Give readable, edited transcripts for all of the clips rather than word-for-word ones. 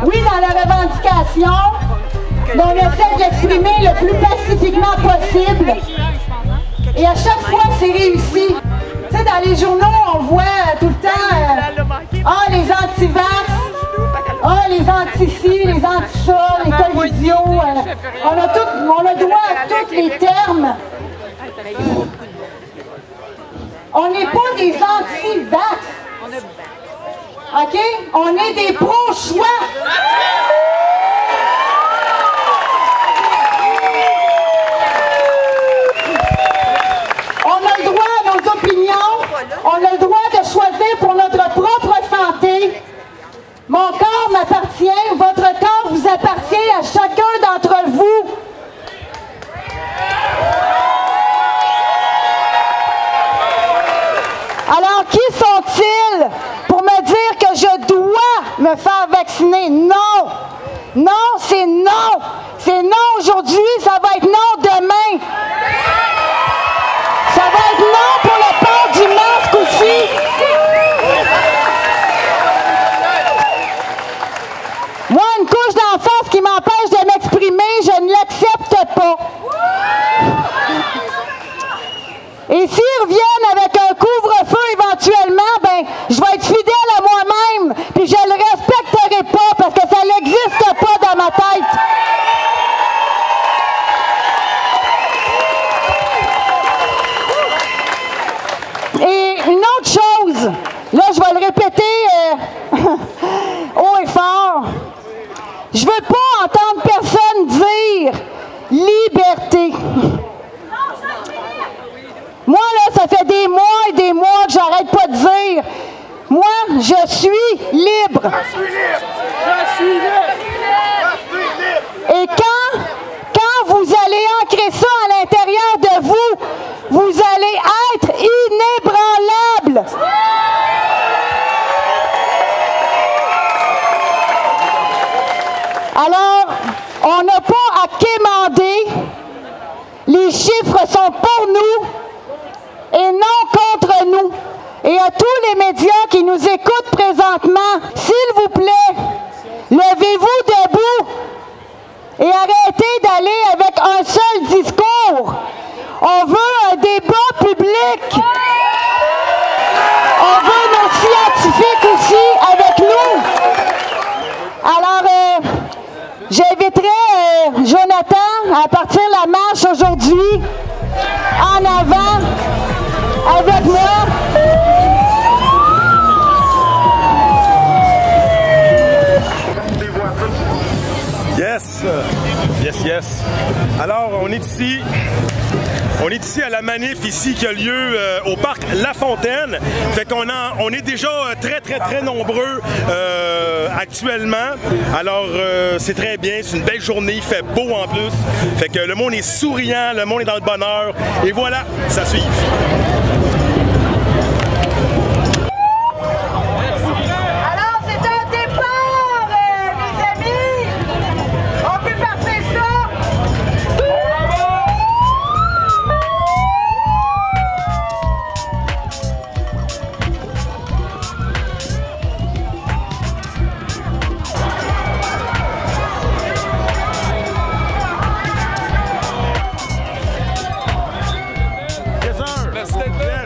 Oui, dans la revendication, mais on essaie de l'exprimer le plus pacifiquement possible. Et à chaque fois, c'est réussi. Tu sais, dans les journaux, on voit tout le temps les anti-vax, les anti-ci, les anti-ça, les collisions. On a droit à tous les termes. On n'est pas des anti-vax. OK? On est des pro-choix. On a le droit à nos opinions. On a le droit de choisir pour notre propre santé. Mon corps m'appartient. Votre corps vous appartient à chacun d'entre vous. Alors, qui sont-ils pour me dire que je dois me faire vacciner? Non! Non, c'est non! C'est non aujourd'hui, ça va être non demain! Ça va être non pour le port du masque aussi! Moi, une couche d'en face qui m'empêche de m'exprimer, je ne l'accepte pas! Et s'ils reviennent avec un couvre-feu éventuellement, ben, je vais être fidèle à moi-même, puis je le respecterai pas parce que ça n'existe pas dans ma tête. Et une autre chose, là, je vais le répéter haut et fort. Je veux pas entendre personne dire liberté. Moi, là, ça fait des mois et des mois que j'arrête pas de dire. Moi, je suis libre. Je suis libre. Je suis libre. Je suis libre. Et quand vous allez ancrer ça à l'intérieur de vous, vous allez être inébranlable. Alors, on n'a pas à quémander. Les chiffres sont pour nous et non contre nous. Et à tous les médias qui nous écoutent présentement, s'il vous plaît, levez-vous debout et arrêtez d'aller avec un seul discours. On veut un débat public. On veut nos scientifiques aussi avec nous. Alors, j'inviterai Jonathan à partir de la marche aujourd'hui en avant avec moi. Yes, yes, yes. Alors, on est ici à la manif ici qui a lieu au parc La Fontaine. Fait qu'on est déjà très nombreux actuellement. Alors, c'est très bien, c'est une belle journée, il fait beau en plus. Fait que le monde est souriant, le monde est dans le bonheur. Et voilà, ça suit. Merci d'être là.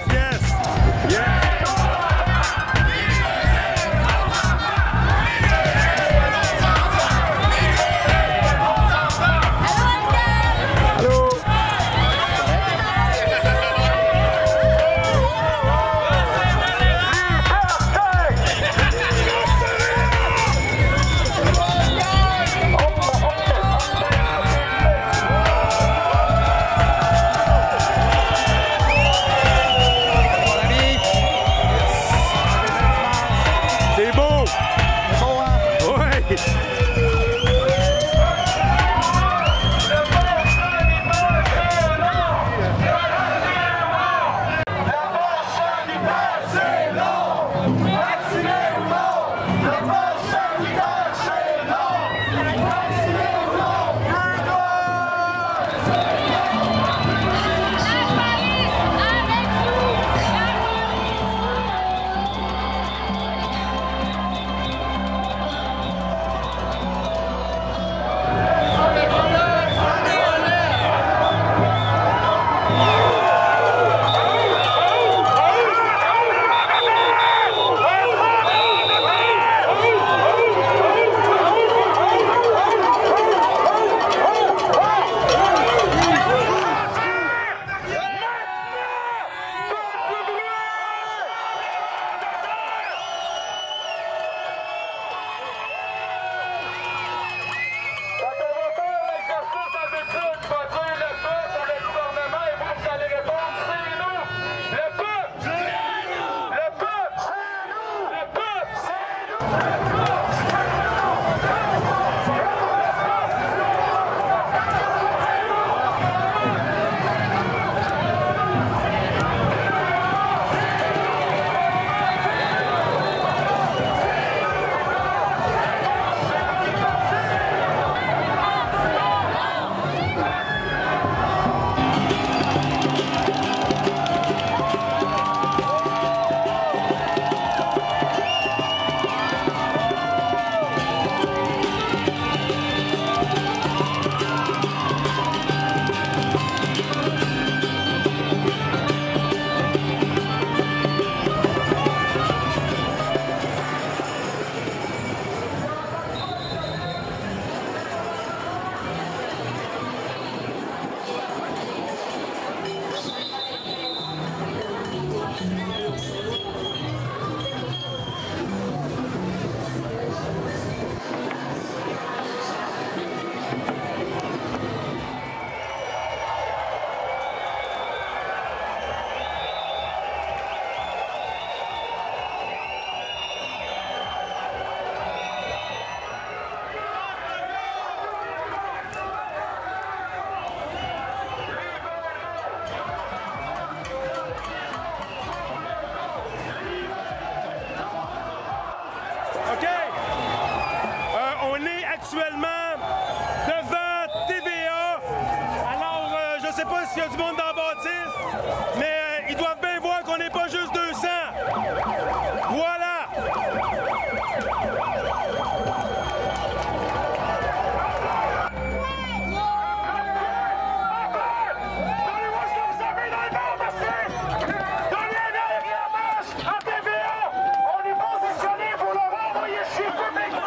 Actuellement devant TVA. Alors, je sais pas s'il y a du monde dans la bâtisse, mais ils doivent bien voir qu'on n'est pas juste 200. Voilà. Donnez-moi ce que vous avez dans les mains, merci. Donnez derrière masque à TVA. On est positionné pour leur envoyer chier publiquement.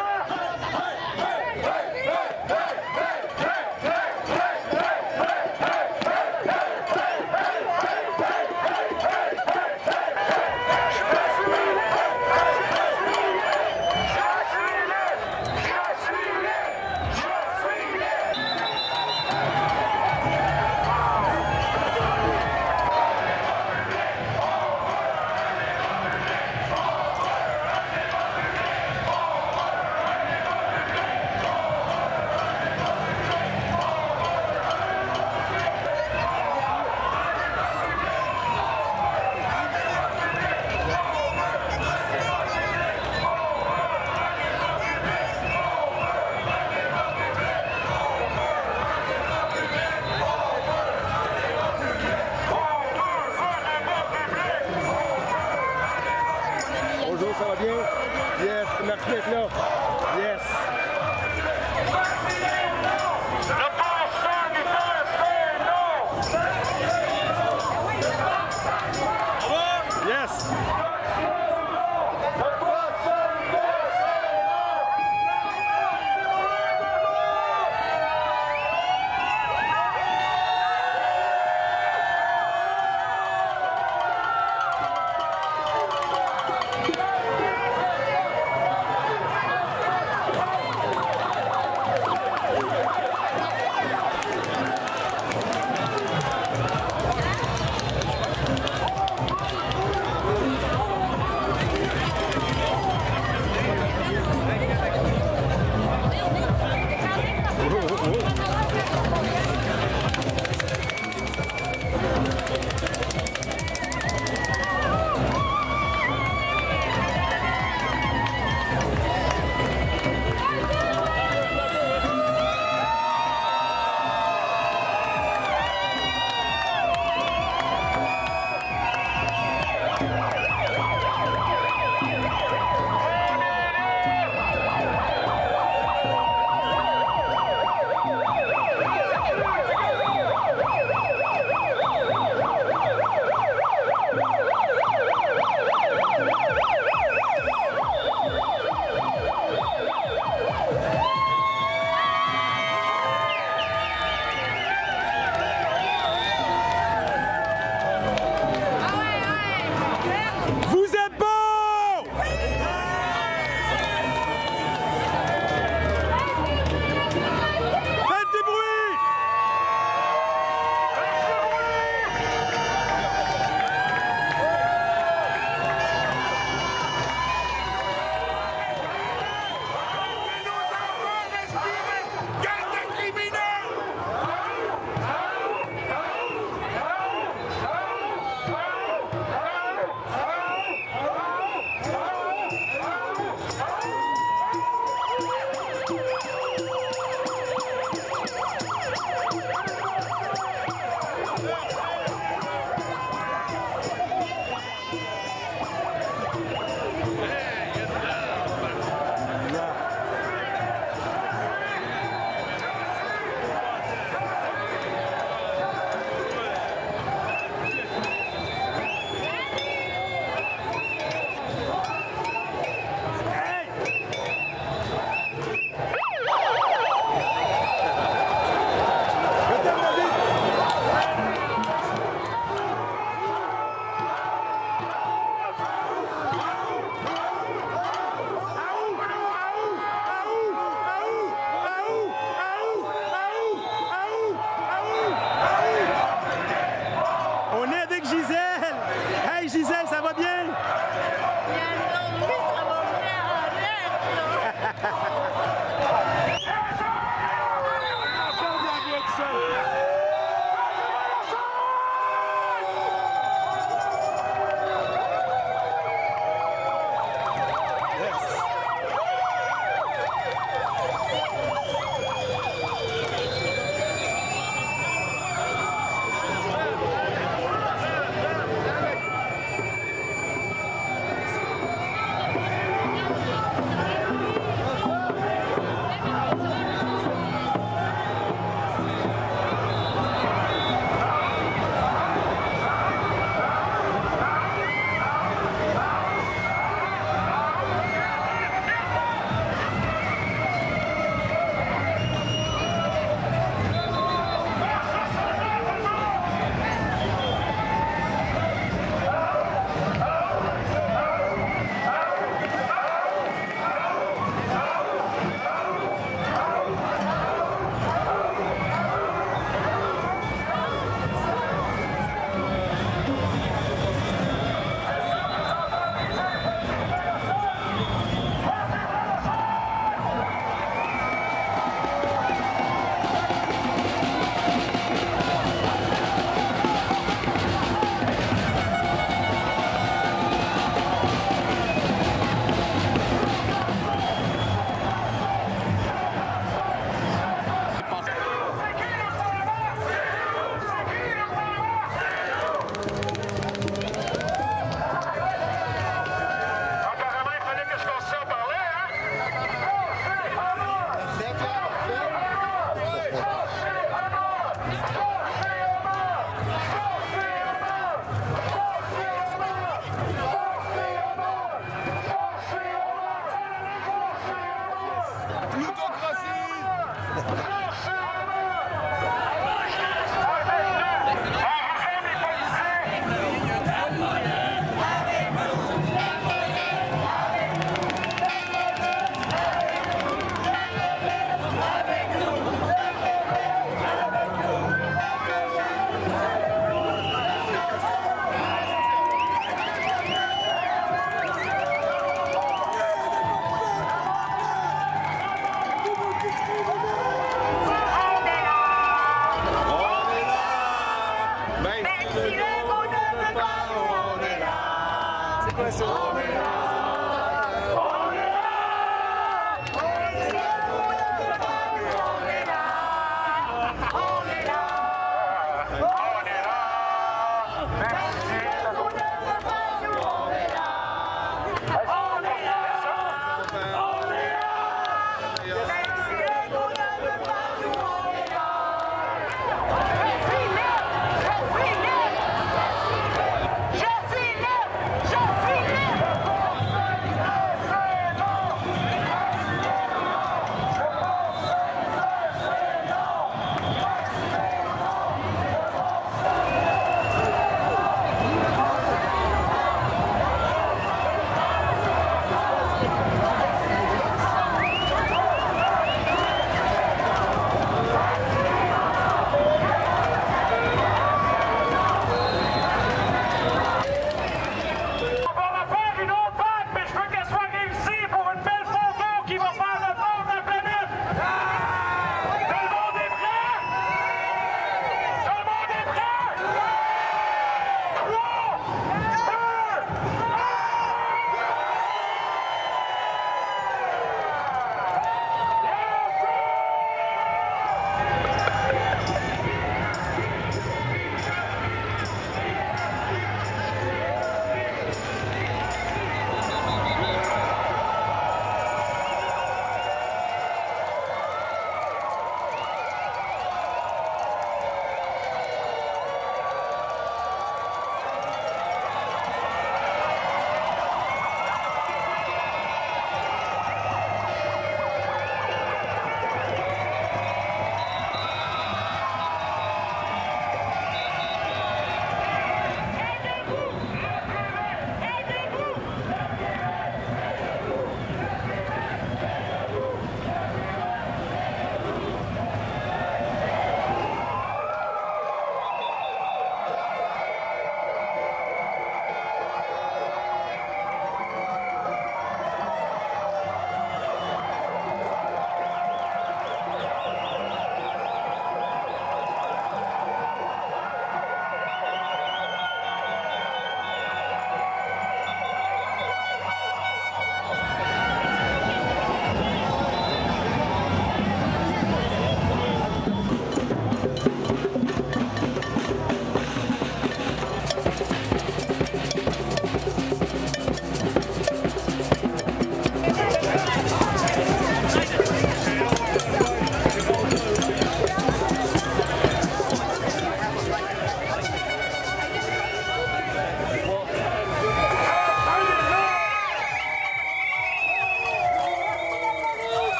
Bonjour, ça va bien? Yes, merci d'être là. Yes. Yes.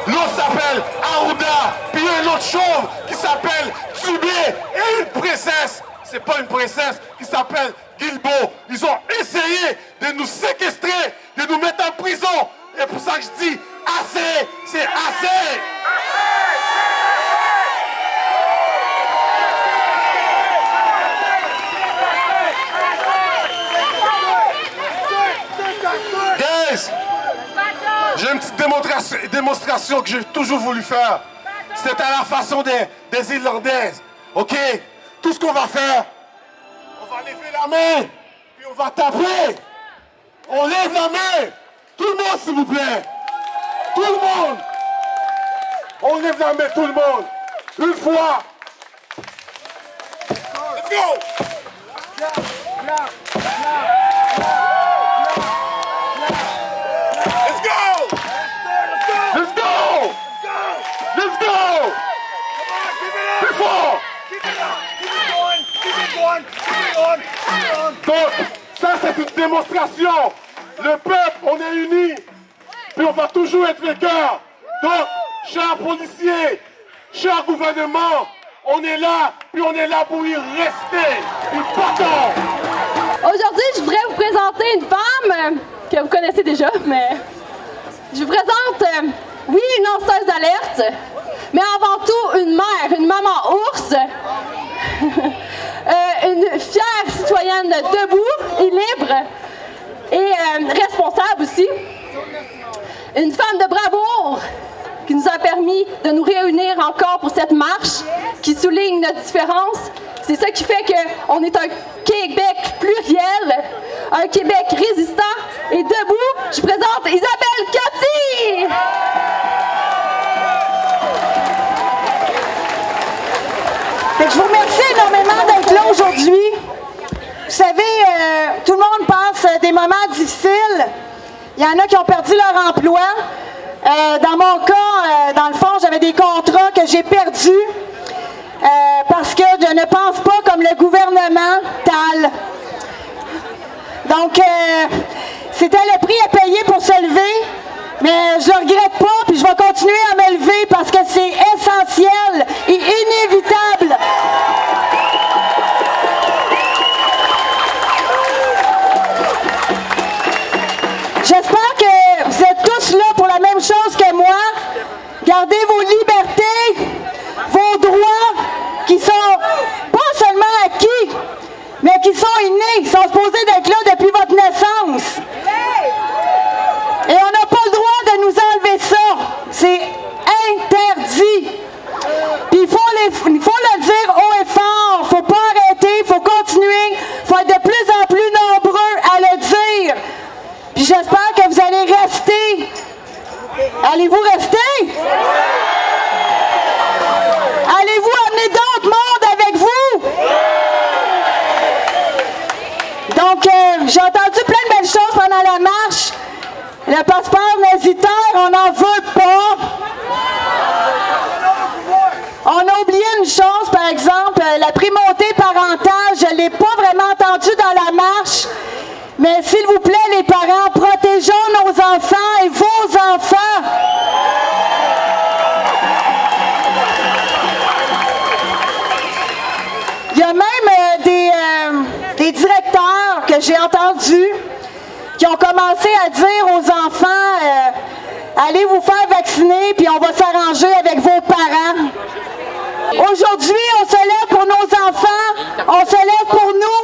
l'autre s'appelle Aouda, puis il y a une autre chauve qui s'appelle Tubé, et une princesse, c'est pas une princesse, qui s'appelle Guilbeault. Ils ont essayé de nous séquestrer, de nous mettre en prison. Et pour ça que je dis, assez, c'est assez! Guys, j'ai une petite démonstration que j'ai toujours voulu faire. C'est à la façon des Irlandaises. OK? Tout ce qu'on va faire, on va lever la main, puis on va taper. On lève la main. Tout le monde, s'il vous plaît. Tout le monde. On lève la main, tout le monde. Une fois. Let's go. Let's go. Let's go. Let's go. Plus fort. Donc, ça c'est une démonstration. Le peuple, on est unis, puis on va toujours être vainqueurs. Donc, chers policiers, chers gouvernements, on est là, puis on est là pour y rester. Puis partons. Aujourd'hui, je voudrais vous présenter une femme que vous connaissez déjà, mais je vous présente, oui, une lanceuse d'alerte, mais avant tout une mère, une maman ours, une fière citoyenne debout et libre, et responsable aussi. Une femme de bravoure qui nous a permis de nous réunir encore pour cette marche qui souligne notre différence. C'est ça qui fait qu'on est un Québec pluriel, un Québec résistant et debout. Je présente Isabelle Coty! Je vous remercie énormément d'être là aujourd'hui. Vous savez, tout le monde passe des moments difficiles. Il y en a qui ont perdu leur emploi. Dans mon cas, dans le fond, j'avais des contrats que j'ai perdus parce que je ne pense pas comme le gouvernement Tal. Donc, c'était le prix à payer pour se lever, mais je ne le regrette pas, puis je vais continuer à me lever parce que c'est essentiel et inévitable. J'espère que vous êtes tous là pour la même chose que moi. Gardez vos libertés, vos droits qui sont pas seulement acquis, mais qui sont innés, qui sont supposés d'être là depuis votre naissance. Et on n'a pas le droit de nous enlever ça. C'est interdit. Puis il faut le dire haut et fort. Il ne faut pas arrêter, il faut continuer. Il faut être de plus en plus nombreux à le dire. Puis j'espère que vous allez rester. Allez-vous rester? Allez-vous amener d'autres mondes avec vous? Donc, j'ai entendu plein de belles choses pendant la marche. Le passeport nasitaire, on n'en veut pas. On a oublié une chose, par exemple, la primauté parentale, je ne l'ai pas vraiment entendu dans la marche. Mais s'il vous plaît, les parents, protégeons nos enfants et vos enfants. Il y a même des directeurs que j'ai entendus qui ont commencé à dire aux enfants allez vous faire vacciner puis on va s'arranger avec vos parents. Aujourd'hui, on se lève pour nos enfants, on se lève pour nous,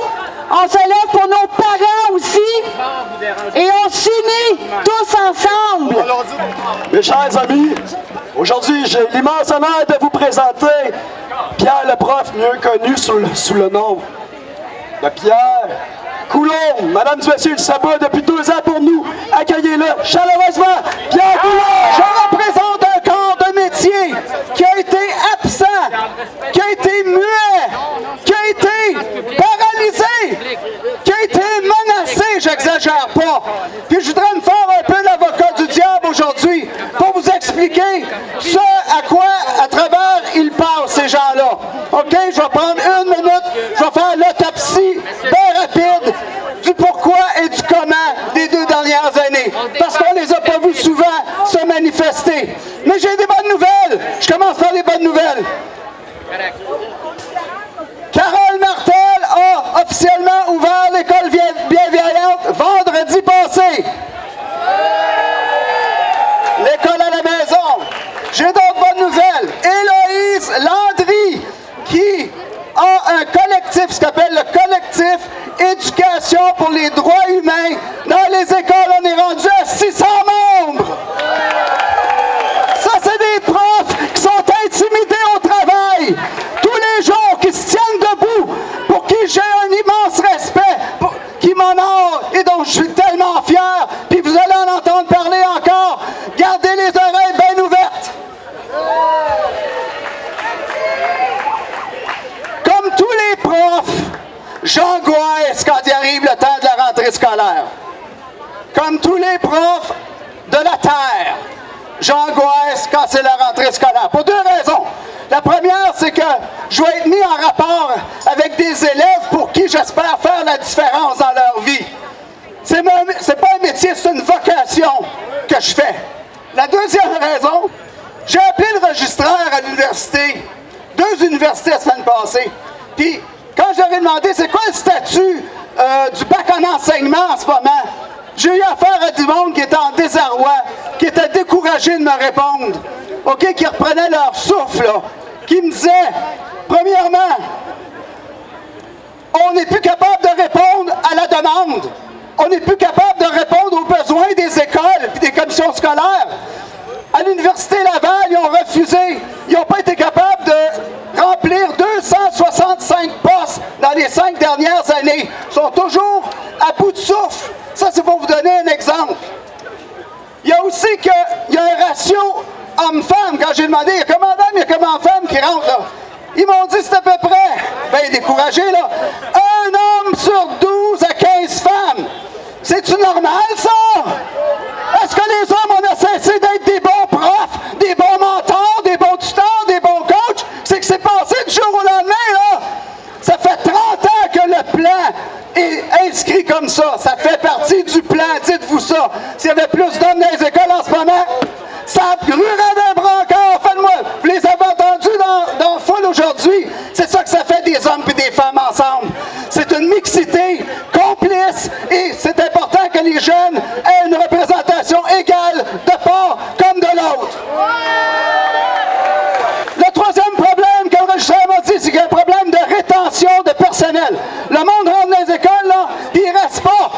on se lève pour nos parents aussi et on s'unit tous ensemble. Mes chers amis, aujourd'hui, j'ai l'immense honneur de vous présenter Pierre le prof, mieux connu sous le nom de Pierre Coulombe. Mesdames et messieurs, il se bat depuis 2 ans pour nous. Accueillez-le chaleureusement, Pierre Coulombe. Je représente un corps de métier qui a été absent, qui a été muet, qui a été paralysé, qui a été menacé, j'exagère pas. Puis je voudrais me faire un peu l'avocat du diable aujourd'hui pour vous expliquer ce à quoi, à travers, ils parlent, ces gens-là. OK? Je vais prendre 1 minute, je vais faire l'autopsie bien rapide du pourquoi et du comment des 2 dernières années. Parce qu'on les a pas vus souvent se manifester. Mais j'ai j'ai des bonnes nouvelles. Je commence par les bonnes nouvelles. Carole Martel a officiellement ouvert l'école bienveillante vendredi passé. L'école à la maison. J'ai d'autres bonnes nouvelles. Héloïse Landry, qui a un collectif, ce qu'on appelle le collectif Éducation pour les droits humains. Dans les écoles, on est rendu à 600 membres. Ça, c'est des profs qui sont intimidés au travail. Tous les jours, qui se tiennent debout, pour qui j'ai un immense respect, qui m'honorent et dont je suis tellement fier. Puis vous allez en entendre parler encore. Gardez les oreilles bien ouvertes. Comme tous les profs, j'angoisse quand il arrive le temps de la rentrée scolaire. Comme tous les profs de la Terre, j'angoisse quand c'est la rentrée scolaire. Pour deux raisons. La première, c'est que je vais être mis en rapport avec des élèves pour qui j'espère faire la différence dans leur vie. C'est pas un métier, c'est une vocation que je fais. La deuxième raison, j'ai appelé le registraire à l'université, 2 universités la semaine passée. Puis, quand je leur ai demandé c'est quoi le statut du bac en enseignement en ce moment, j'ai eu affaire à du monde qui était en désarroi, qui était découragé de me répondre, OK, qui reprenaient leur souffle, là, qui me disaient, premièrement, on n'est plus capable de répondre à la demande. On n'est plus capable de répondre aux besoins des écoles et des commissions scolaires. À l'Université Laval, ils ont refusé. Ils n'ont pas été capables de remplir 265 postes dans les 5 dernières années. Ils sont toujours à bout de souffle. Ça, c'est pour vous donner un exemple. Il y a aussi qu'il y a un ratio homme-femme. Quand j'ai demandé, il y a combien d'hommes, il y a combien de femmes qui rentrent là? Ils m'ont dit c'est à peu près, bien découragé là, 1 homme sur 12 à 15 femmes. C'est-tu normal, ça? Est-ce que les hommes, on a cessé d'être des bons profs, des bons mentors, des bons tuteurs, des bons coachs? C'est que c'est passé du jour au lendemain, là. Ça fait 30 ans que le plan est inscrit comme ça. Ça fait partie du plan, dites-vous ça. S'il y avait plus d'hommes dans les écoles en ce moment, ça brûlerait d'un brancard. Faites-moi, vous les avez entendus dans foule aujourd'hui. C'est ça que ça fait des hommes et des femmes ensemble. C'est une mixité complice et c'est important que les jeunes aient une représentation égale de part comme de l'autre. Le troisième problème que le registraire m'a dit, c'est qu'il y a un problème de rétention de personnel. Le monde rentre dans les écoles, là, puis il ne reste pas.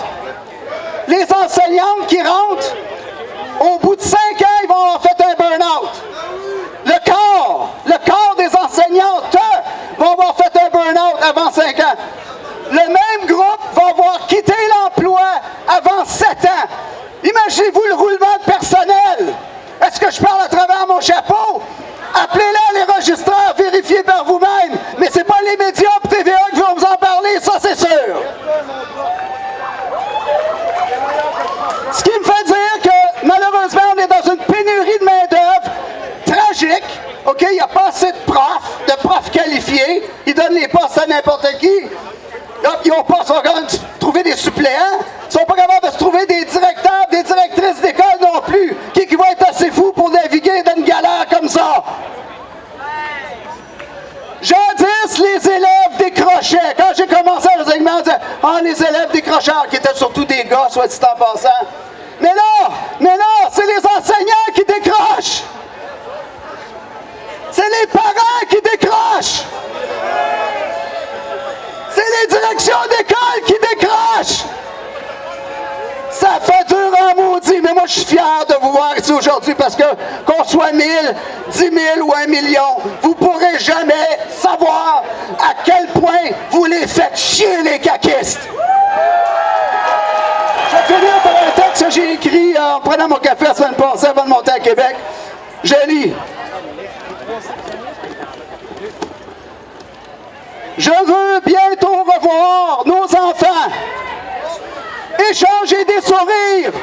Les enseignantes qui rentrent, au bout de 5 ans, ils vont avoir fait un burn-out. Le corps des enseignantes vont avoir fait un burn-out avant 5 ans. Le même groupe va avoir quitté l'emploi avant 7 ans. Imaginez-vous le roulement de personnel. Est-ce que je parle à travers mon chapeau? Appelez-les les registraires, vérifiez par vous-même. Mais c'est pas les médias et TVA qui vont vous en parler, ça c'est sûr. Ce qui me fait dire que malheureusement on est dans une pénurie de main-d'œuvre tragique. OK, il n'y a pas assez de profs qualifiés. Ils donnent les postes à n'importe qui. Donc, ils n'ont pas, ils sont capables de trouver des suppléants. Ils sont pas capables de se trouver des directeurs, des directrices d'école non plus. Qui vont être assez fous pour naviguer dans une galère comme ça. Jadis, les élèves décrochaient. Quand j'ai commencé à l'enseignement, on disait « Ah, les élèves décrochaient », qui étaient surtout des gars, soit dit en passant. Mais là, c'est les enseignants qui décrochent. C'est les parents qui décrochent. C'est les directions d'école qui décrochent. Ça fait dur en maudit, mais moi je suis fier de vous voir ici aujourd'hui parce que qu'on soit 1000, 10 000 ou 1 million, vous ne pourrez jamais savoir à quel point vous les faites chier les caquistes. Je vais finir par un texte que j'ai écrit en prenant mon café la semaine passée avant de monter à Québec. Je lis. Je veux bientôt revoir nos enfants, échanger des sourires,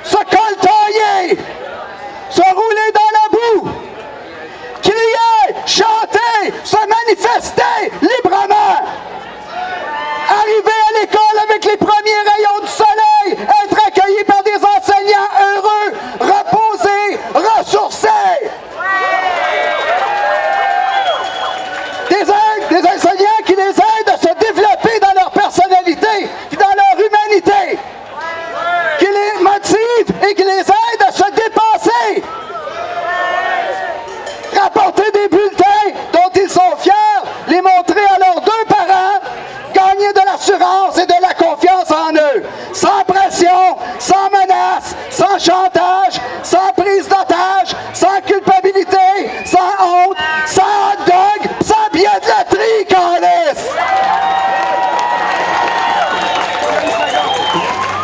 se coltailler, se rouler dans la boue, crier, chanter, se manifester librement, arriver à l'école avec les premiers rayons du soleil, être accueillis par des enseignants heureux, reposés, ressourcés. sans chantage, sans prise d'otage, sans culpabilité, sans honte, sans hot dog, sans billet de loterie, câlisse!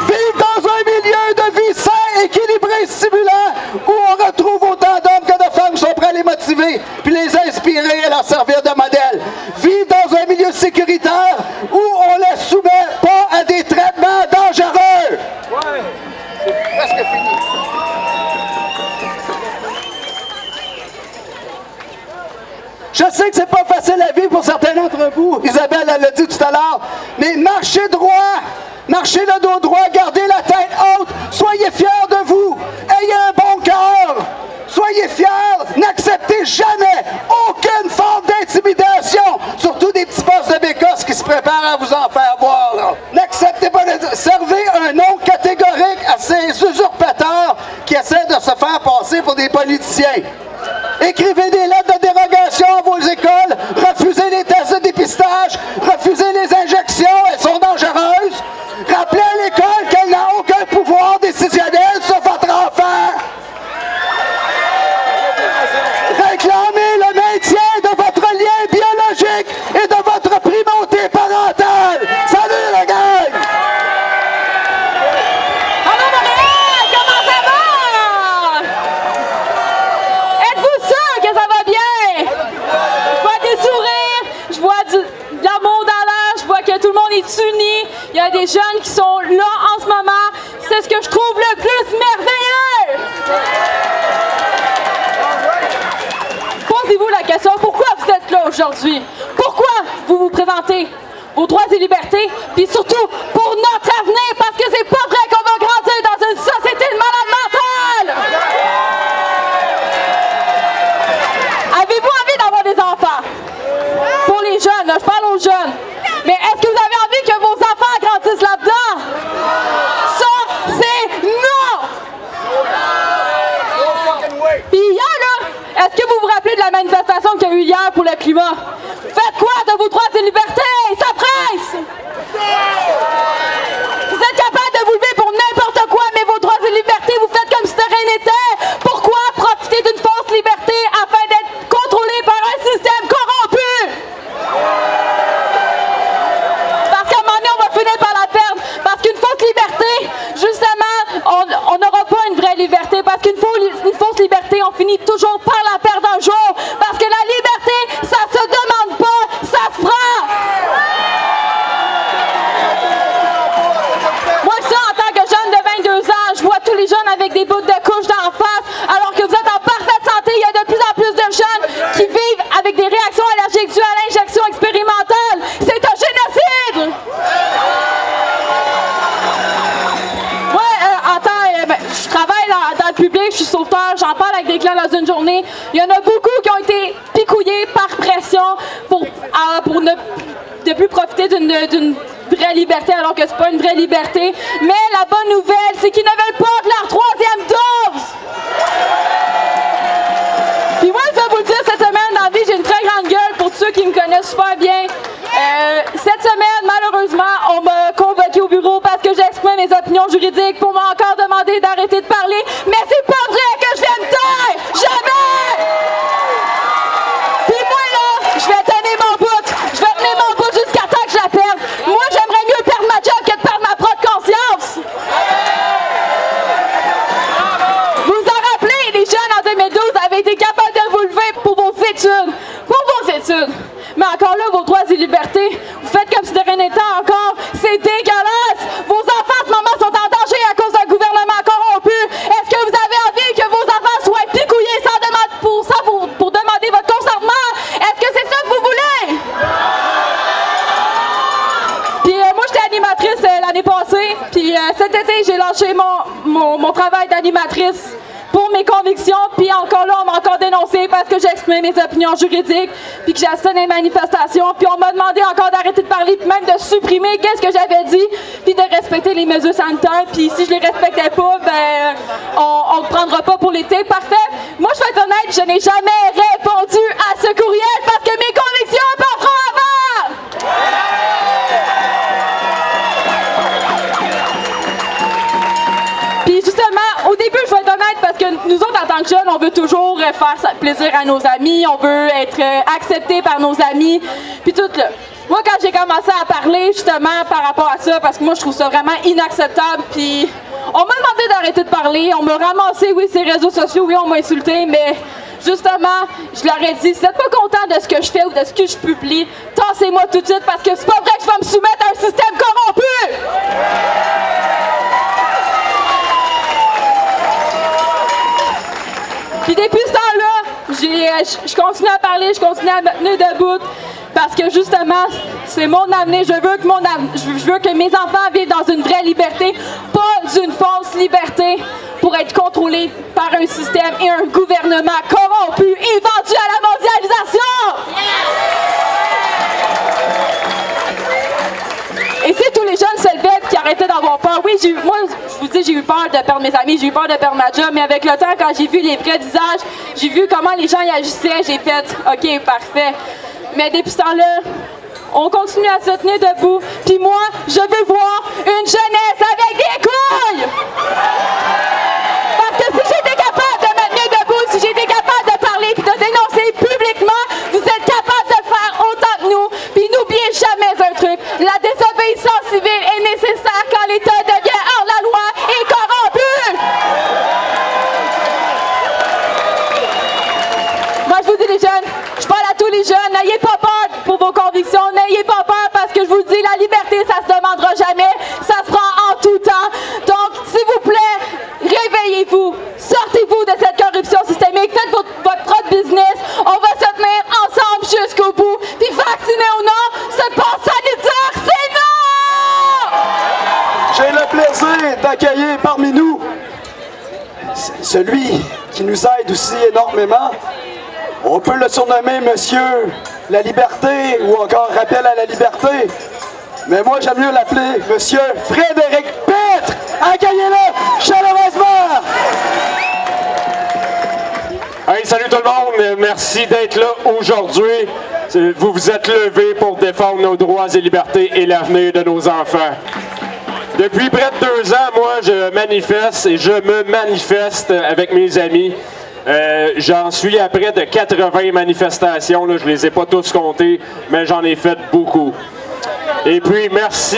Vivre dans un milieu de vie sain, équilibré, stimulant, où on retrouve autant d'hommes que de femmes qui sont prêts à les motiver, puis les inspirer et leur servir de modèle. Vivre dans un milieu sécuritaire où on ne les soumet pas à des traitements dangereux. Ouais, c'est presque fini. Je sais que c'est pas facile à vivre pour certains d'entre vous. Isabelle, elle l'a dit tout à l'heure. Mais marchez droit, marchez le dos droit, gardez la tête haute, soyez fiers de vous, ayez un bon cœur, soyez fiers, n'acceptez jamais aucune forme d'intimidation, surtout des petits boss de bécosse qui se préparent à vous en faire voir. N'acceptez pas, servez un nom catégorique à ces usurpateurs qui essaient de se faire passer pour des politiciens. Écrivez des lettres de dérogation à vos écoles, refusez les tests de dépistage, refusez les injections, elles sont dangereuses. Rappelez à l'école qu'elle n'a aucun pouvoir décisionnel sur votre enfant. Réclamez le maintien de votre lien biologique et de votre primauté parentale. Salut la gang! Allô Montréal, comment ça va? Êtes-vous sûr que ça va bien? Je vois des sourires, je vois de l'amour dans l'air, je vois que tout le monde est uni. Il y a des jeunes qui sont là en ce moment. C'est ce que je trouve le plus merveilleux. Posez-vous la question, pourquoi vous êtes là aujourd'hui? Pourquoi vous vous présentez vos droits et libertés? Puis surtout, pour notre avenir, parce que c'est pas vrai qu'on va grandir dans une société de malades mentales! Avez-vous envie d'avoir des enfants? Pour les jeunes, là, je parle aux jeunes. Mais est-ce que vous avez envie que vos enfants grandissent là-dedans? Ça, c'est non! Puis hier, là, est-ce que vous vous rappelez de la manifestation qu'il y a eu hier pour le climat? Faites quoi de vos droits et libertés? Ça presse! Vous êtes capable de vous lever pour n'importe quoi, mais vos droits et libertés, vous faites comme si de rien n'était. Pourquoi profiter d'une fausse liberté afin d'être contrôlé par un système corrompu? Parce qu'à un moment donné, on va finir par la perdre. Parce qu'une fausse liberté, justement, on n'aura pas une vraie liberté. Parce qu'une fausse liberté, on finit toujours par la perdre un jour. Parce que la liberté, ça se demande pas, ça se prend. Moi, ça, en tant que jeune de 22 ans, je vois tous les jeunes avec des bouts de couche d'en face, alors que vous êtes en parfaite santé. Il y a de plus en plus de jeunes qui vivent avec des réactions allergiques dues à l'injection expérimentale. C'est un génocide! Je travaille dans le public, je suis sauveteur, j'en parle avec des clients dans une journée. Il y en a beaucoup qui ont été picouillés par pression pour ne plus profiter d'une vraie liberté, alors que c'est pas une vraie liberté. Mais la bonne nouvelle, c'est qu'ils ne veulent pas de leur troisième dose! Puis moi, je vais vous le dire, cette semaine, dans la vie, j'ai une très grande gueule pour ceux qui me connaissent super bien. Cette semaine, malheureusement, on m'a convoqué au bureau parce que j'exprime mes opinions juridiques pour m'encore demander d'arrêter de parler. Mais c'est pas vrai que je vais me taire! Jamais! Puis moi, là, je vais tenir mon bout. Je vais tenir mon bout jusqu'à temps que je la perde. Moi, j'aimerais mieux perdre ma job que de perdre ma propre conscience. Vous vous en rappelez, les jeunes en 2012 avaient été capables de vous lever pour vos études. Pour vos études. Mais encore là, vos droits et libertés, vous faites comme si de rien n'était encore. C'est dégueulasse! Vos enfants, en ce moment, sont en danger à cause d'un gouvernement corrompu. Est-ce que vous avez envie que vos enfants soient picouillés pour demander votre consentement? Est-ce que c'est ça que vous voulez? Puis moi, j'étais animatrice l'année passée. Puis cet été, j'ai lâché mon travail d'animatrice pour mes convictions, puis encore là, on m'a encore dénoncé parce que j'exprimais mes opinions juridiques, puis que j'assistais à des manifestations, puis on m'a demandé encore d'arrêter de parler, puis même de supprimer qu'est-ce que j'avais dit, puis de respecter les mesures sanitaires, puis si je les respectais pas, ben, on ne prendra pas pour l'été. Parfait. Moi, je vais être honnête, je n'ai jamais répondu à ce courriel parce que mes convictions passeront avant! Puis justement, au début jeune, on veut toujours faire plaisir à nos amis, on veut être accepté par nos amis, puis tout là. Moi, quand j'ai commencé à parler justement par rapport à ça, parce que moi, je trouve ça vraiment inacceptable, puis on m'a demandé d'arrêter de parler, on m'a ramassé, oui, ces réseaux sociaux, oui, on m'a insulté, mais justement, je leur ai dit, si vous n'êtes pas content de ce que je fais ou de ce que je publie, tassez-moi tout de suite, parce que c'est pas vrai que je vais me soumettre à un système corrompu! Puis depuis ce temps-là, je continue à parler, je continue à me tenir debout, parce que justement, c'est mon avenir. Je veux que mes enfants vivent dans une vraie liberté, pas une fausse liberté pour être contrôlés par un système et un gouvernement corrompu et vendu à la mondialisation! Et si tous les jeunes se levaient et qui arrêtaient d'avoir peur, oui, moi, je vous dis, j'ai eu peur de perdre mes amis, j'ai eu peur de perdre ma job, mais avec le temps, quand j'ai vu les vrais visages, j'ai vu comment les gens y agissaient, j'ai fait « OK, parfait ». Mais depuis ce temps-là, on continue à se tenir debout, puis moi, je veux voir une jeunesse avec des couilles! Parce que si j'étais capable de me tenir debout, si j'étais capable de parler puis de dénoncer publiquement, vous êtes capable de le faire autant que nous. Puis n'oubliez jamais un truc, la désobéissance civile est nécessaire quand l'État devient hors la loi et corrompu. Moi, je vous dis les jeunes, je parle à tous les jeunes, n'ayez pas peur pour vos convictions, n'ayez pas peur parce que je vous dis, la liberté, ça se demandera jamais, ça se prend en tout temps. Donc, s'il vous plaît, réveillez-vous, sortez-vous de cette corruption systémique, faites votre propre business, on va se tenir ensemble jusqu'au bout, puis vacciner ou non, ce passe sanitaire, c'est non! J'ai le plaisir d'accueillir parmi nous celui qui nous aide aussi énormément. On peut le surnommer Monsieur la Liberté ou encore Rappel à la Liberté. Mais moi, j'aime mieux l'appeler Monsieur Frédéric Pitre. Accueillez-le chaleureusement. Hey, salut tout le monde. Merci d'être là aujourd'hui. Vous vous êtes levés pour défendre nos droits et libertés et l'avenir de nos enfants. Depuis près de 2 ans, moi, je manifeste et je me manifeste avec mes amis. J'en suis à près de 80 manifestations, là, je les ai pas tous comptées, mais j'en ai fait beaucoup. Et puis, merci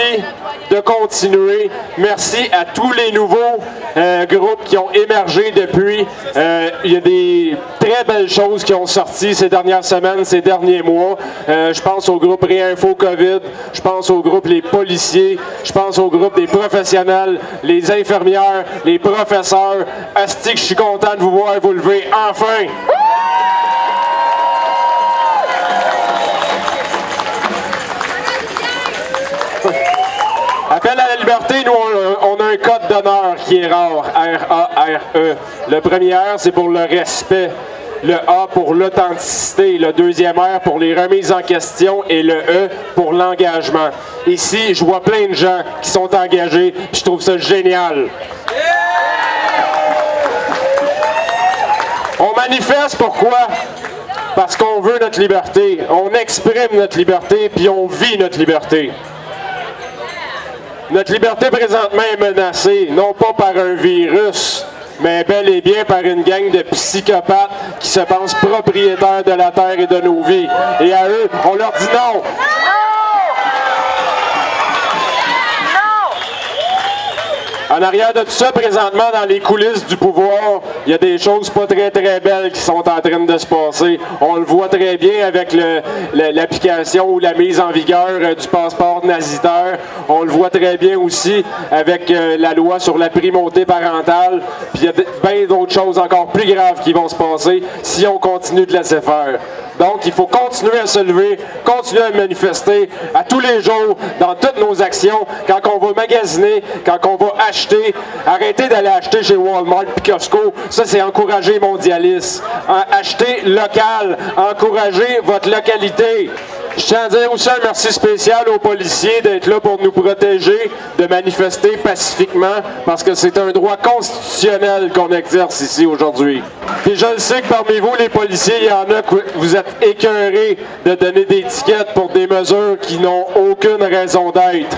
de continuer. Merci à tous les nouveaux groupes qui ont émergé depuis. Il y a des très belles choses qui ont sorti ces dernières semaines, ces derniers mois. Je pense au groupe Réinfo COVID, je pense au groupe Les Policiers, je pense au groupe des professionnels, les infirmières, les professeurs. Asti que je suis content de vous voir vous lever enfin! Appel à la liberté, nous, on a un code d'honneur qui est rare, R-A-R-E. Le premier R, c'est pour le respect. Le A pour l'authenticité. Le deuxième R pour les remises en question. Et le E pour l'engagement. Ici, je vois plein de gens qui sont engagés, puis je trouve ça génial. On manifeste, pourquoi? Parce qu'on veut notre liberté. On exprime notre liberté, puis on vit notre liberté. Notre liberté présentement est menacée, non pas par un virus, mais bel et bien par une gang de psychopathes qui se pensent propriétaires de la terre et de nos vies. Et à eux, on leur dit non! En arrière de tout ça, présentement, dans les coulisses du pouvoir, il y a des choses pas très très belles qui sont en train de se passer. On le voit très bien avec l'application ou la mise en vigueur du passeport nasitaire. On le voit très bien aussi avec la loi sur la primauté parentale. Puis il y a bien d'autres choses encore plus graves qui vont se passer si on continue de laisser faire. Donc, il faut continuer à se lever, continuer à manifester à tous les jours, dans toutes nos actions, quand on va magasiner, quand on va acheter. Arrêtez d'aller acheter chez Walmart et Costco. Ça, c'est encourager le mondialisme. Achetez local, encouragez votre localité. Je tiens à dire aussi un merci spécial aux policiers d'être là pour nous protéger, de manifester pacifiquement, parce que c'est un droit constitutionnel qu'on exerce ici aujourd'hui. Et je le sais que parmi vous, les policiers, il y en a que vous êtes écœurés de donner des tickets pour des mesures qui n'ont aucune raison d'être.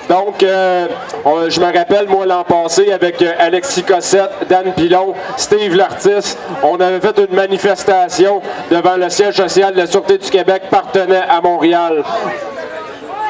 Donc, je me rappelle, moi, l'an passé, avec Alexis Cossette, Dan Pilon, Steve Lartiste, on avait fait une manifestation devant le siège social de la Sûreté du Québec, partenaire à Montréal.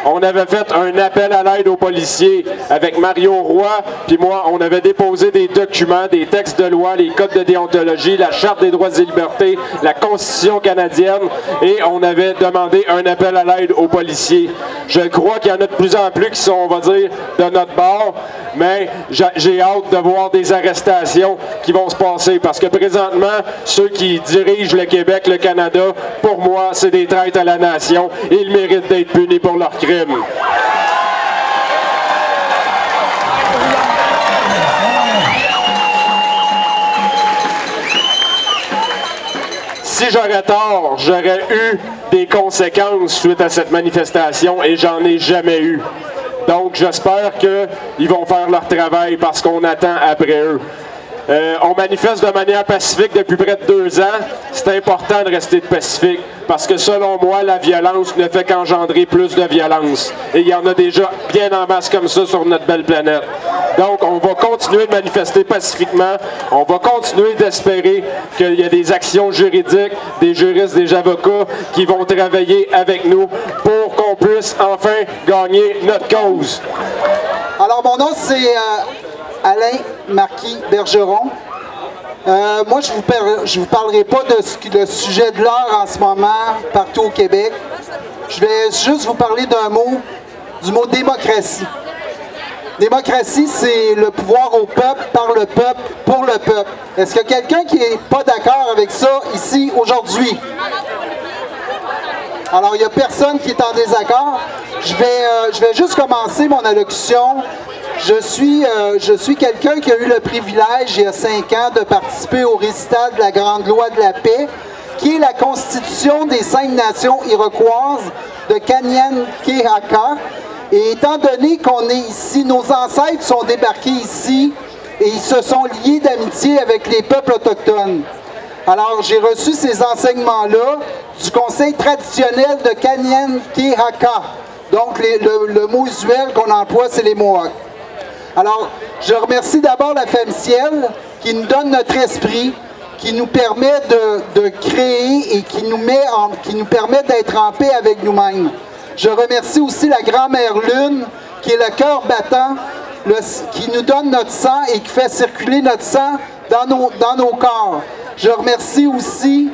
On avait fait un appel à l'aide aux policiers avec Mario Roy, puis moi, on avait déposé des documents, des textes de loi, les codes de déontologie, la Charte des droits et libertés, la Constitution canadienne, et on avait demandé un appel à l'aide aux policiers. Je crois qu'il y en a de plus en plus qui sont, on va dire, de notre bord, mais j'ai hâte de voir des arrestations qui vont se passer, parce que présentement, ceux qui dirigent le Québec, le Canada, pour moi, c'est des traîtres à la nation, et ils méritent d'être punis pour leurs crimes. Si j'aurais tort, j'aurais eu des conséquences suite à cette manifestation et j'en ai jamais eu. Donc j'espère qu'ils vont faire leur travail parce qu'on attend après eux. On manifeste de manière pacifique depuis près de 2 ans. C'est important de rester pacifique parce que selon moi, la violence ne fait qu'engendrer plus de violence. Et il y en a déjà bien en masse comme ça sur notre belle planète. Donc on va continuer de manifester pacifiquement. On va continuer d'espérer qu'il y a des actions juridiques, des juristes, des avocats qui vont travailler avec nous pour qu'on puisse enfin gagner notre cause. Alors mon nom c'est Alain Marquis-Bergeron. Moi, je vous parlerai pas de le sujet de l'heure en ce moment partout au Québec. Je vais juste vous parler du mot démocratie. Démocratie, c'est le pouvoir au peuple, par le peuple, pour le peuple. Est-ce qu'il y a quelqu'un qui n'est pas d'accord avec ça ici aujourd'hui? Alors, il n'y a personne qui est en désaccord. Je vais juste commencer mon allocution. Je suis quelqu'un qui a eu le privilège, il y a 5 ans, de participer au récital de la Grande Loi de la Paix, qui est la Constitution des 5 nations iroquoises de Kanien'kehá:ka. Et étant donné qu'on est ici, nos ancêtres sont débarqués ici et ils se sont liés d'amitié avec les peuples autochtones. Alors, j'ai reçu ces enseignements-là du conseil traditionnel de Kanien'kehá:ka. Donc, le mot usuel qu'on emploie, c'est les Mohawks. Alors, je remercie d'abord la FEMCIEL qui nous donne notre esprit, qui nous permet de créer et qui nous permet d'être en paix avec nous-mêmes. Je remercie aussi la Grand-Mère Lune, qui est le cœur battant, qui nous donne notre sang et qui fait circuler notre sang dans nos corps. Je remercie aussi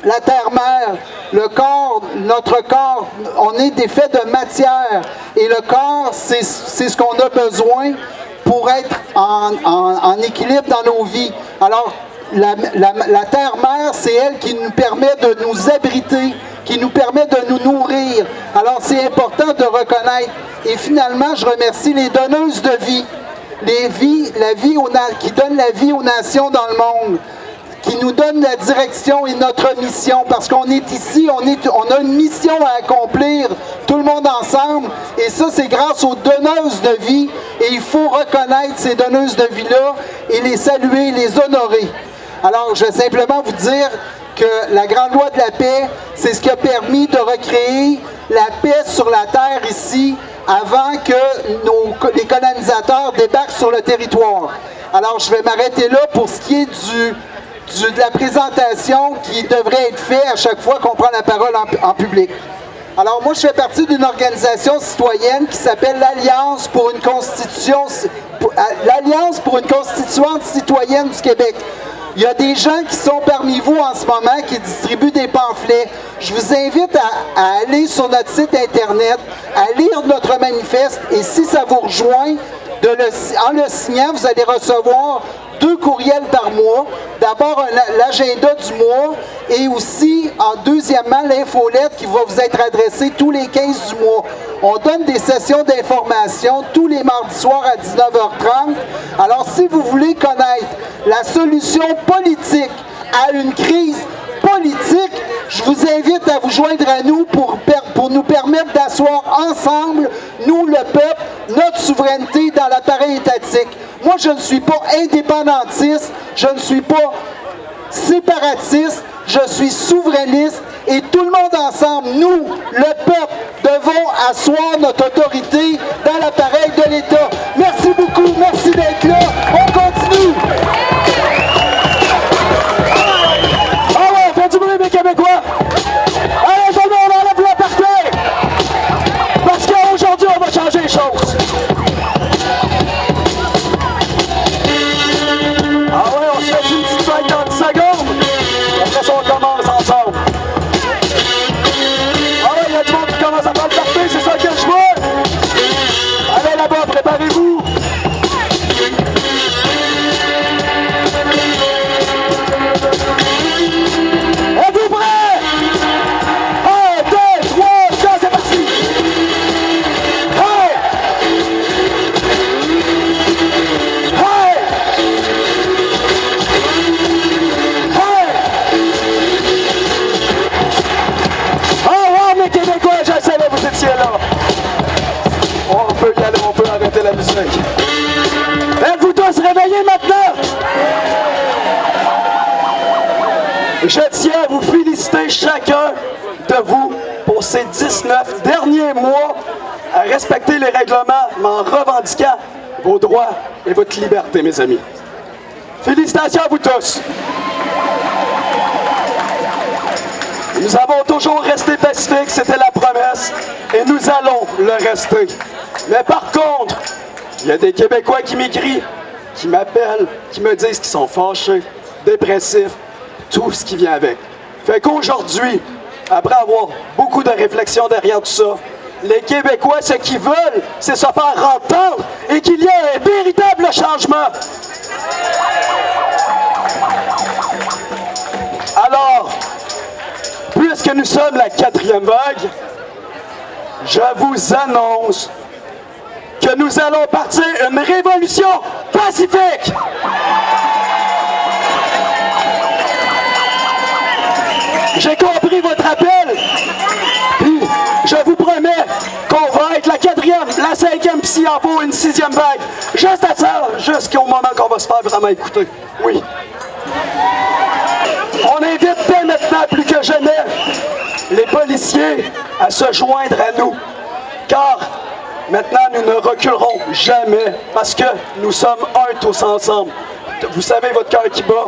la Terre-Mère, le corps, notre corps, on est des faits de matière et le corps, c'est ce qu'on a besoin pour être en équilibre dans nos vies. Alors, la Terre-Mère, c'est elle qui nous permet de nous abriter, qui nous permet de nous nourrir. Alors, c'est important de reconnaître. Et finalement, je remercie les donneuses de vie, qui donnent la vie aux nations dans le monde, qui nous donne la direction et notre mission, parce qu'on est ici, on a une mission à accomplir, tout le monde ensemble, et ça c'est grâce aux donneuses de vie, et il faut reconnaître ces donneuses de vie-là, et les saluer, les honorer. Alors je vais simplement vous dire que la Grande Loi de la Paix, c'est ce qui a permis de recréer la paix sur la terre ici, avant que les colonisateurs débarquent sur le territoire. Alors je vais m'arrêter là pour ce qui est de la présentation qui devrait être faite à chaque fois qu'on prend la parole en public. Alors moi, je fais partie d'une organisation citoyenne qui s'appelle l'Alliance pour une constituante citoyenne du Québec. Il y a des gens qui sont parmi vous en ce moment qui distribuent des pamphlets. Je vous invite à aller sur notre site Internet, à lire notre manifeste et si ça vous rejoint, en le signant, vous allez recevoir 2 courriels par mois. D'abord, l'agenda du mois et aussi, deuxièmement, l'infolette qui va vous être adressée tous les 15 du mois. On donne des sessions d'information tous les mardis soirs à 19h30. Alors, si vous voulez connaître la solution politique à une crise politique, je vous invite à vous joindre à nous pour nous permettre d'asseoir ensemble, nous, le peuple, notre souveraineté dans l'appareil étatique. Moi, je ne suis pas indépendantiste, je ne suis pas séparatiste, je suis souverainiste Et tout le monde ensemble, nous, le peuple, devons asseoir notre autorité dans l'appareil de l'État. Merci beaucoup, merci d'être là. On continue. Ah ouais, faites du bruit, mes Québécois. Allez, tout le monde, on enlève le parquet. Parce qu'aujourd'hui, on va changer les choses. Ah ouais, on se fait une petite fête dans 10 secondes. Après ça, on commence ensemble. Ah ouais, il y a du monde qui commence à faire le party, c'est ça que je vois. Allez là-bas, préparez-vous. Êtes-vous prêts? 1, 2, 3, 4, c'est parti! Hey! Hey! Hey! Oh wow, mes Québécois, je savais vous étiez là. On peut y aller, on peut arrêter la musique. Êtes-vous tous réveillés maintenant? Je tiens à vous féliciter chacun de vous pour ces 19 derniers mois à respecter les règlements, mais en revendiquant vos droits et votre liberté, mes amis. Félicitations à vous tous. Nous avons toujours resté pacifiques, c'était la promesse, et nous allons le rester. Mais par contre, il y a des Québécois qui m'écrivent, qui m'appellent, qui me disent qu'ils sont fâchés, dépressifs, tout ce qui vient avec. Fait qu'aujourd'hui, après avoir beaucoup de réflexions derrière tout ça, les Québécois, ce qu'ils veulent, c'est se faire entendre et qu'il y ait un véritable changement. Alors, puisque nous sommes la 4e vague, je vous annonce que nous allons partir une révolution pacifique. J'ai compris votre appel, puis je vous promets qu'on va être la 4e, la 5e, puis s'il en faut une 6e vague. Juste à ça, jusqu'au moment qu'on va se faire vraiment écouter. Oui. On invite dès maintenant, plus que jamais, les policiers à se joindre à nous, car maintenant nous ne reculerons jamais, parce que nous sommes un tous ensemble. Vous savez votre cœur qui bat.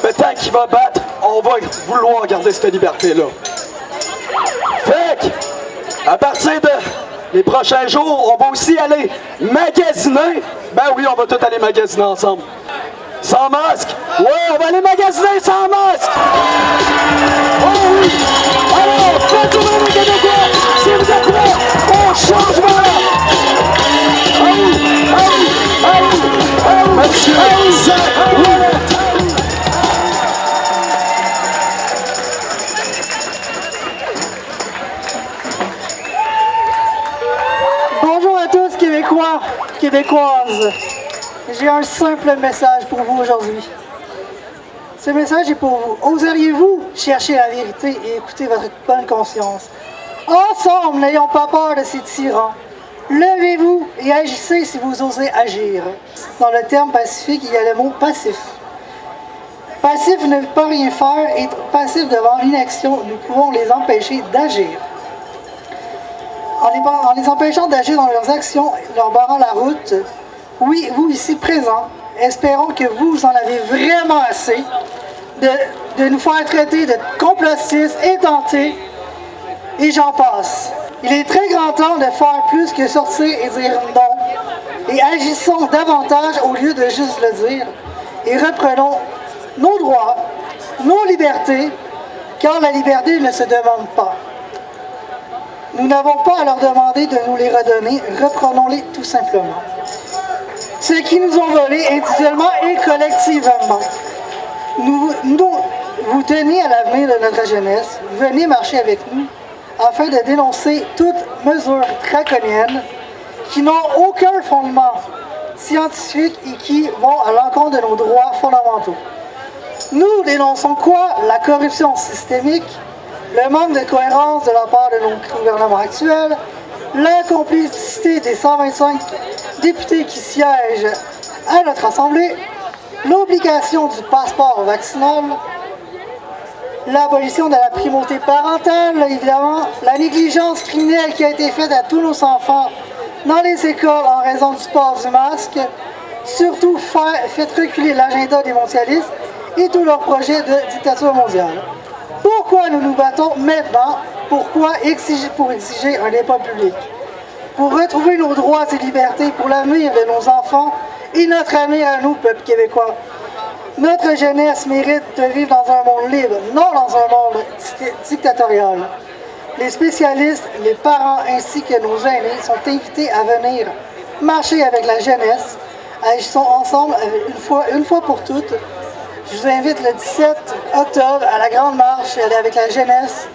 Le temps qu'il va battre, on va vouloir garder cette liberté-là. Fait que, à partir des prochains jours, on va aussi aller magasiner. Ben oui, on va tous aller magasiner ensemble. Sans masque? Ouais, on va aller magasiner sans masque! Oh oui! Alors, faites tourner les Québécois! Si vous êtes prêts, on change voilà! Ah oui! Ah oui! Ah oui! Ah oui! Monsieur! Ah oui! Bonjour à tous, Québécois, Québécoises. J'ai un simple message pour vous aujourd'hui. Ce message est pour vous. Oseriez-vous chercher la vérité et écouter votre bonne conscience? Ensemble, n'ayons pas peur de ces tyrans. Levez-vous et agissez si vous osez agir. Dans le terme pacifique, il y a le mot passif. Passif ne veut pas rien faire et passif devant l'inaction, nous pouvons les empêcher d'agir. En les empêchant d'agir dans leurs actions, leur barrant la route, oui, vous ici présents, espérons que vous en avez vraiment assez de nous faire traiter de complotistes, édentés, et j'en passe. Il est très grand temps de faire plus que sortir et dire non, et agissons davantage au lieu de juste le dire, et reprenons nos droits, nos libertés, car la liberté ne se demande pas. Nous n'avons pas à leur demander de nous les redonner, reprenons-les tout simplement. Ceux qui nous ont volés individuellement et collectivement. Vous tenez à l'avenir de notre jeunesse, venez marcher avec nous afin de dénoncer toutes mesures draconiennes qui n'ont aucun fondement scientifique et qui vont à l'encontre de nos droits fondamentaux. Nous dénonçons quoi? La corruption systémique, le manque de cohérence de la part de nos gouvernements actuels, la complicité des 125 députés qui siègent à notre Assemblée, l'obligation du passeport vaccinal, l'abolition de la primauté parentale, évidemment, la négligence criminelle qui a été faite à tous nos enfants dans les écoles en raison du port du masque, surtout fait reculer l'agenda des mondialistes et tous leurs projets de dictature mondiale. Pourquoi nous nous battons maintenant? Pourquoi pour exiger un débat public? Pour retrouver nos droits et libertés, pour l'avenir de nos enfants et notre avenir à nous, peuple québécois. Notre jeunesse mérite de vivre dans un monde libre, non dans un monde dictatorial. Les spécialistes, les parents ainsi que nos aînés sont invités à venir marcher avec la jeunesse. Agissons ensemble une fois pour toutes. Je vous invite le 17 octobre à la Grande Marche, aller avec la jeunesse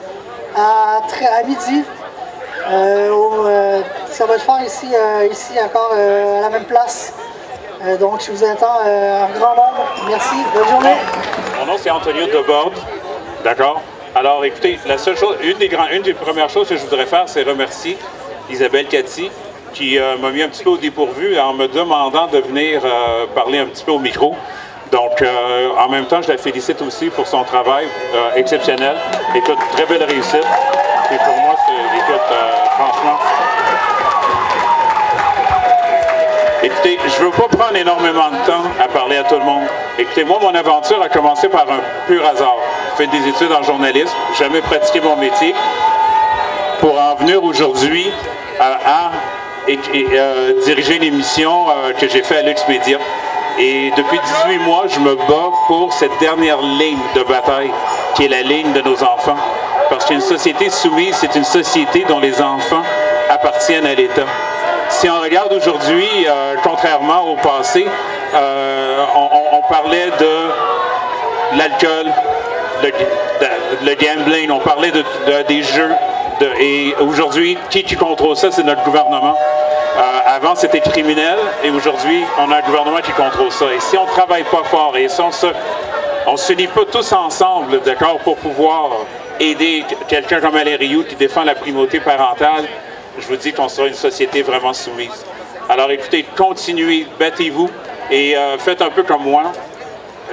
à midi. Ça va le faire ici encore à la même place. Donc je vous attends en grand nombre. Merci, bonne journée. Mon nom c'est Antonio Debord. D'accord? Alors écoutez, la seule chose, une des premières choses que je voudrais faire, c'est remercier Isabelle Cathy qui m'a mis un petit peu au dépourvu en me demandant de venir parler un petit peu au micro. Donc, en même temps, je la félicite aussi pour son travail exceptionnel. Écoute, très belle réussite. Et pour moi, écoute, franchement... Écoutez, je ne veux pas prendre énormément de temps à parler à tout le monde. Écoutez, moi, mon aventure a commencé par un pur hasard. J'ai fait des études en journalisme, jamais pratiqué mon métier, pour en venir aujourd'hui à diriger une émission que j'ai fait à Lux Média. Et depuis 18 mois, je me bats pour cette dernière ligne de bataille, qui est la ligne de nos enfants. Parce qu'une société soumise, c'est une société dont les enfants appartiennent à l'État. Si on regarde aujourd'hui, contrairement au passé, on parlait de l'alcool, le gambling, on parlait des jeux. Et aujourd'hui, qui contrôle ça, c'est notre gouvernement. Avant, c'était criminel, et aujourd'hui, on a un gouvernement qui contrôle ça. Et si on ne travaille pas fort, et si on ne s'unit pas tous ensemble, d'accord, pour pouvoir aider quelqu'un comme Alain Rioux qui défend la primauté parentale, je vous dis qu'on sera une société vraiment soumise. Alors écoutez, continuez, battez-vous, et faites un peu comme moi,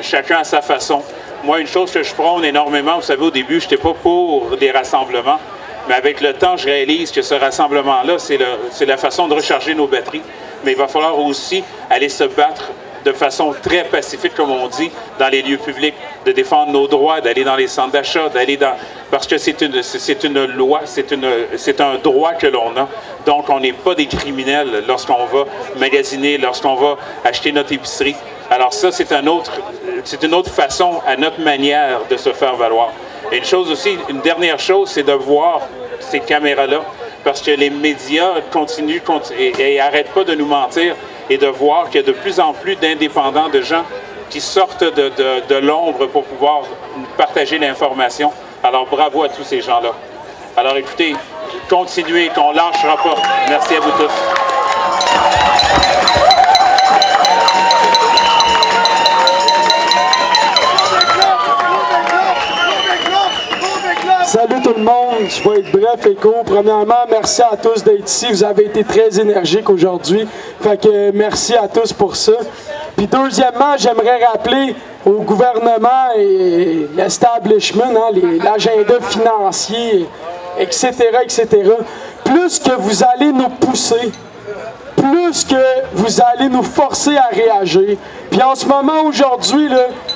chacun à sa façon. Moi, une chose que je prône énormément, vous savez, au début, je n'étais pas pour des rassemblements. Mais avec le temps, je réalise que ce rassemblement-là, c'est la façon de recharger nos batteries. Mais il va falloir aussi aller se battre de façon très pacifique, comme on dit, dans les lieux publics, de défendre nos droits, d'aller dans les centres d'achat, d'aller dans... Parce que c'est une loi, c'est un droit que l'on a. Donc, on n'est pas des criminels lorsqu'on va magasiner, lorsqu'on va acheter notre épicerie. Alors ça, c'est une autre façon, à notre manière, de se faire valoir. Et une chose aussi, une dernière chose, c'est de voir ces caméras-là, parce que les médias continuent et n'arrêtent pas de nous mentir, et de voir qu'il y a de plus en plus d'indépendants, de gens qui sortent de l'ombre pour pouvoir partager l'information. Alors bravo à tous ces gens-là. Alors écoutez, continuez, qu'on ne lâchera pas. Merci à vous tous. Salut tout le monde, je vais être bref et court. Premièrement, merci à tous d'être ici. Vous avez été très énergiques aujourd'hui. Fait que merci à tous pour ça. Puis deuxièmement, j'aimerais rappeler au gouvernement et l'establishment, hein, l'agenda financier, etc., etc. Plus que vous allez nous pousser, plus que vous allez nous forcer à réagir. Puis en ce moment, aujourd'hui,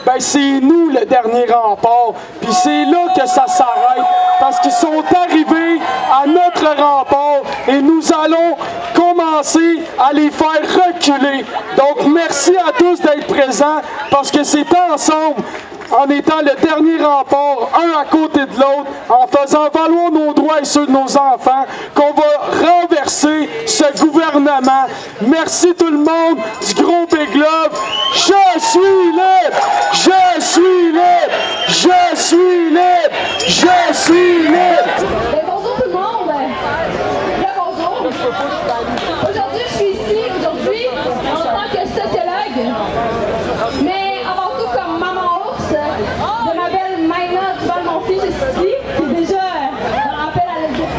ben c'est nous le dernier rempart. Puis c'est là que ça s'arrête. Parce qu'ils sont arrivés à notre rempart et nous allons commencer à les faire reculer. Donc merci à tous d'être présents parce que c'est ensemble, en étant le dernier rempart, un à côté de l'autre, en faisant valoir nos droits et ceux de nos enfants, qu'on va renverser ce gouvernement. Merci tout le monde du gros Big Love. Je suis libre! Je suis libre! Je suis libre! Je suis libre! Bonjour tout le monde! Bonjour! Aujourd'hui, je suis ici, en tant que sociologue, mais avant tout comme maman ours de ma belle Maïna Duval-Monti, je suis ici, qui déjà me rappelle à l'LGC,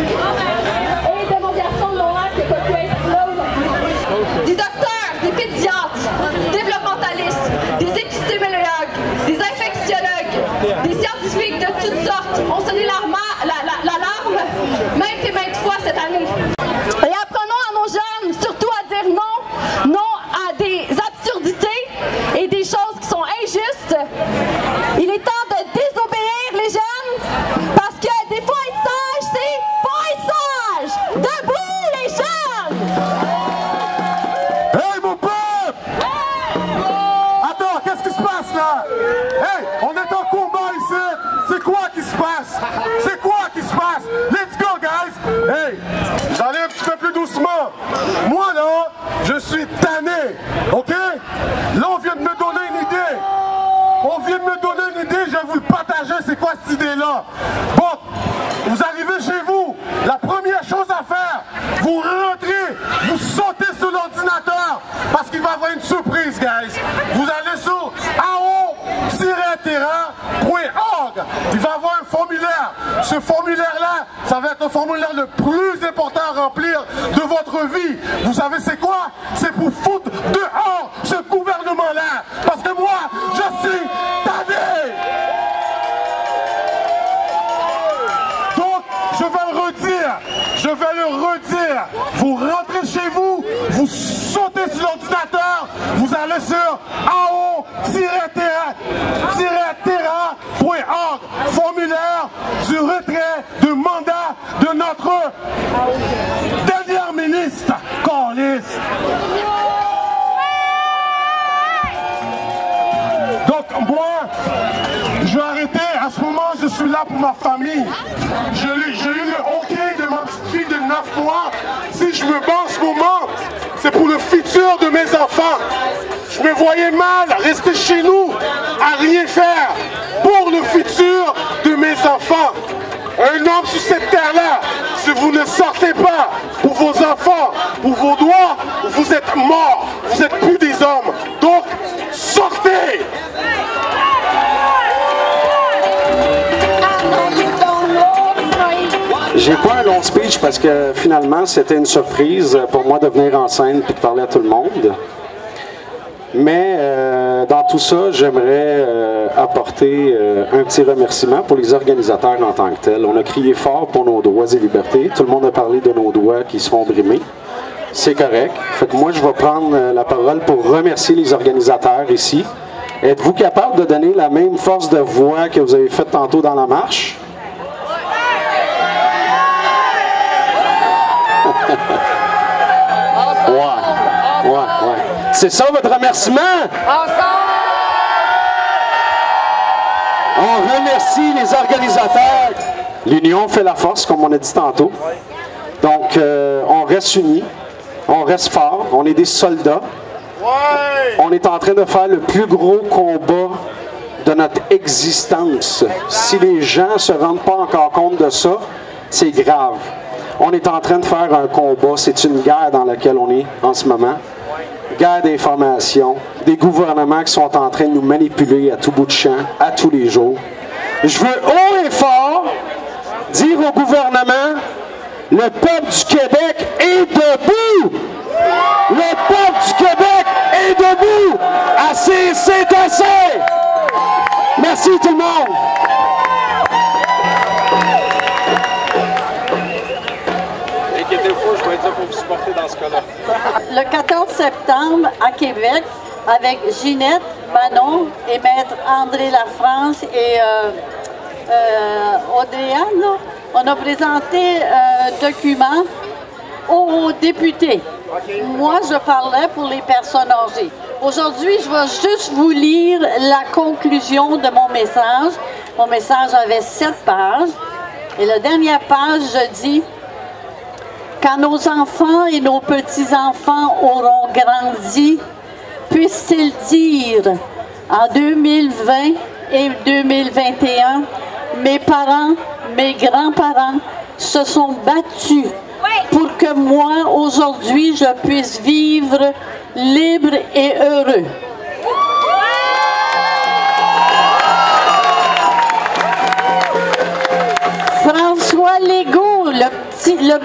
et de mon garçon Laurent qui est copié là aujourd'hui. Des docteurs, des pédiatres, des développementalistes, des épistémologues, des infectiologues, des scientifiques de toutes passe? C'est quoi qui se passe? Let's go, guys! Hey, j'allais un petit peu plus doucement. Moi, là, je suis tanné, ok? Là, on vient de me donner une idée. On vient de me donner une idée, je vais vous le partager, c'est quoi cette idée-là? Bon, vous arrivez chez vous, la première chose à faire, vous rentrez, vous sautez sur l'ordinateur, parce qu'il va y avoir une surprise, guys. Vous allez sur ao-terrain.org. Il va y avoir un formulaire. Ce formulaire-là, ça va être le formulaire le plus important à remplir de votre vie. Vous savez c'est quoi? C'est pour foutre dehors ce gouvernement-là. Parce que moi, je suis tanné. Donc, je vais le redire. Vous rentrez chez vous, vous sautez sur l'ordinateur, vous allez sur ao-terrain.org, formulaire du retrait de mandat de notre dernière ministre, Callis. Donc moi, je vais arrêter. À ce moment, je suis là pour ma famille. J'ai eu le OK de ma petite fille de 9 mois. Si je me bats en ce moment, c'est pour le futur de mes enfants. Je me voyais mal rester chez nous, à rien faire pour le futur de mes enfants. Un homme sur cette terre-là, si vous ne sortez pas pour vos enfants, pour vos doigts, vous êtes morts. Vous n'êtes plus des hommes. Donc, sortez! J'ai pas un long speech parce que finalement c'était une surprise pour moi de venir en scène et de parler à tout le monde. Mais dans tout ça, j'aimerais apporter un petit remerciement pour les organisateurs en tant que tels. On a crié fort pour nos droits et libertés. Tout le monde a parlé de nos droits qui se font brimer. C'est correct. Fait que moi, je vais prendre la parole pour remercier les organisateurs ici. Êtes-vous capable de donner la même force de voix que vous avez faite tantôt dans la marche? Ouais. C'est ça votre remerciement? On remercie les organisateurs. L'union fait la force, comme on a dit tantôt. Donc, on reste unis, on reste fort, on est des soldats. On est en train de faire le plus gros combat de notre existence. Si les gens ne se rendent pas encore compte de ça, c'est grave. On est en train de faire un combat, c'est une guerre dans laquelle on est en ce moment. Guerre d'information, des gouvernements qui sont en train de nous manipuler à tout bout de champ, à tous les jours. Je veux haut et fort dire au gouvernement, le peuple du Québec est debout! Le peuple du Québec est debout! Assez, c'est assez! Merci tout le monde! Je vais être là pour vous supporter dans ce cas-là. Le 14 septembre, à Québec, avec Ginette, Manon et Maître André Lafrance et Audrey-Anne, on a présenté un document aux députés. Moi, je parlais pour les personnes âgées. Aujourd'hui, je vais juste vous lire la conclusion de mon message. Mon message avait 7 pages. Et la dernière page, je dis: quand nos enfants et nos petits-enfants auront grandi, puissent-ils dire en 2020 et 2021, mes parents, mes grands-parents se sont battus pour que moi, aujourd'hui, je puisse vivre libre et heureux. François Legault, le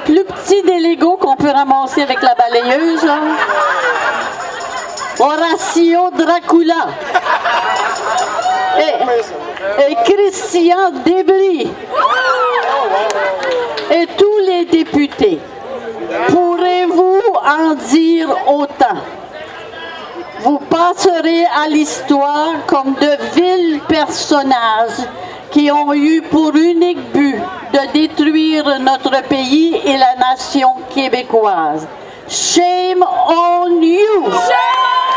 plus petit des Legos qu'on peut ramasser avec la balayeuse, là. Horacio Dracula et Christian Debris et tous les députés. Pourrez-vous en dire autant? Vous passerez à l'histoire comme de vils personnages qui ont eu pour unique but de détruire notre pays et la nation québécoise. Shame on you! Shame!